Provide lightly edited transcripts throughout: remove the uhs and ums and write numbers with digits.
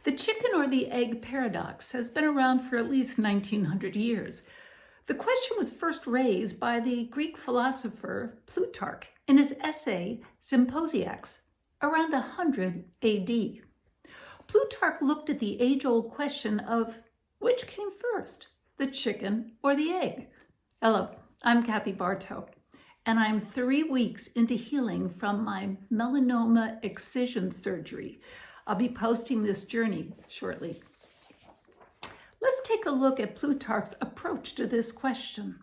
The chicken or the egg paradox has been around for at least 1900 years. The question was first raised by the Greek philosopher Plutarch in his essay Symposiacs around 100 AD. Plutarch looked at the age-old question of which came first, the chicken or the egg? Hello, I'm Kathy Bartow, and I'm 3 weeks into healing from my melanoma excision surgery. I'll be posting this journey shortly. Let's take a look at Plutarch's approach to this question.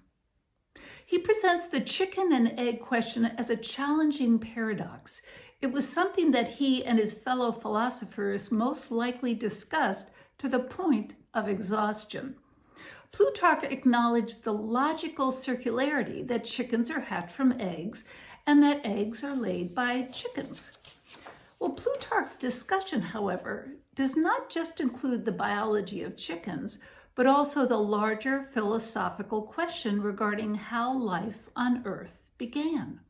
He presents the chicken and egg question as a challenging paradox. It was something that he and his fellow philosophers most likely discussed to the point of exhaustion. Plutarch acknowledged the logical circularity that chickens are hatched from eggs and that eggs are laid by chickens. Well, Plutarch's discussion, however, does not just include the biology of chickens, but also the larger philosophical question regarding how life on Earth began.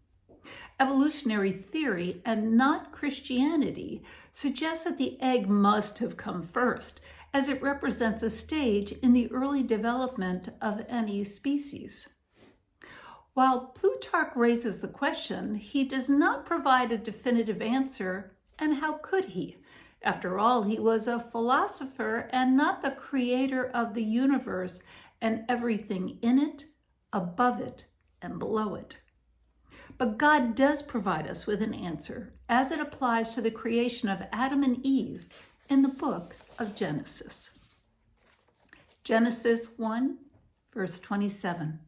Evolutionary theory, and not Christianity, suggests that the egg must have come first, as it represents a stage in the early development of any species. While Plutarch raises the question, he does not provide a definitive answer, and how could he? After all, he was a philosopher and not the creator of the universe and everything in it, above it, and below it. But God does provide us with an answer as it applies to the creation of Adam and Eve in the book of Genesis. Genesis 1, verse 27.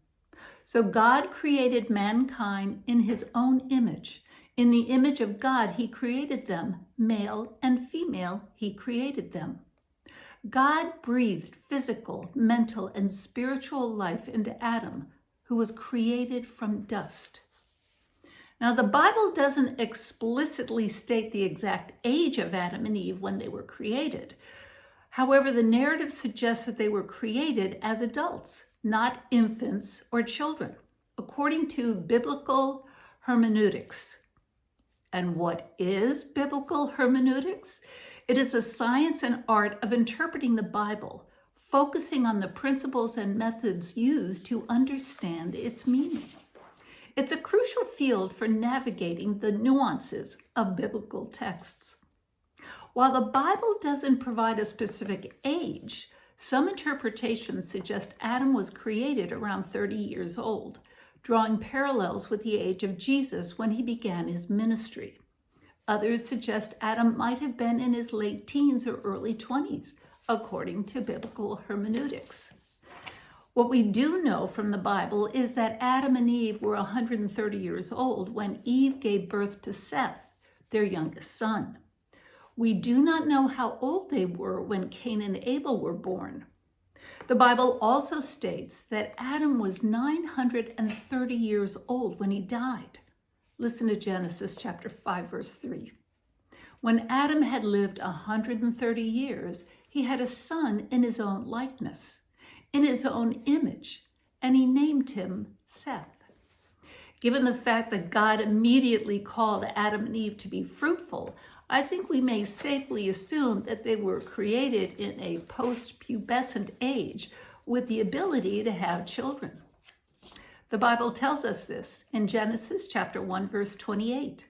So God created mankind in his own image. In the image of God, he created them. Male and female, he created them. God breathed physical, mental, and spiritual life into Adam, who was created from dust. Now, the Bible doesn't explicitly state the exact age of Adam and Eve when they were created. However, the narrative suggests that they were created as adults, not infants or children, according to biblical hermeneutics. And what is biblical hermeneutics? It is a science and art of interpreting the Bible, focusing on the principles and methods used to understand its meaning. It's a crucial field for navigating the nuances of biblical texts. While the Bible doesn't provide a specific age, some interpretations suggest Adam was created around 30 years old, drawing parallels with the age of Jesus when he began his ministry. Others suggest Adam might have been in his late teens or early 20s, according to biblical hermeneutics. What we do know from the Bible is that Adam and Eve were 130 years old when Eve gave birth to Seth, their youngest son. We do not know how old they were when Cain and Abel were born. The Bible also states that Adam was 930 years old when he died. Listen to Genesis chapter 5, verse 3. When Adam had lived 130 years, he had a son in his own likeness, in his own image, and he named him Seth. Given the fact that God immediately called Adam and Eve to be fruitful, I think we may safely assume that they were created in a post-pubescent age with the ability to have children. The Bible tells us this in Genesis chapter 1, verse 28.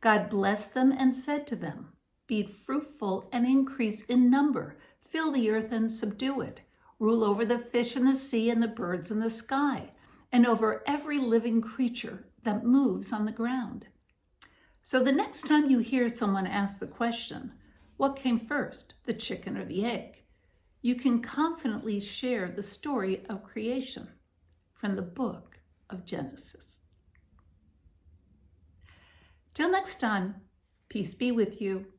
God blessed them and said to them, "Be fruitful and increase in number, fill the earth and subdue it, rule over the fish in the sea and the birds in the sky, and over every living creature that moves on the ground." So the next time you hear someone ask the question, what came first, the chicken or the egg? You can confidently share the story of creation from the book of Genesis. Till next time, peace be with you.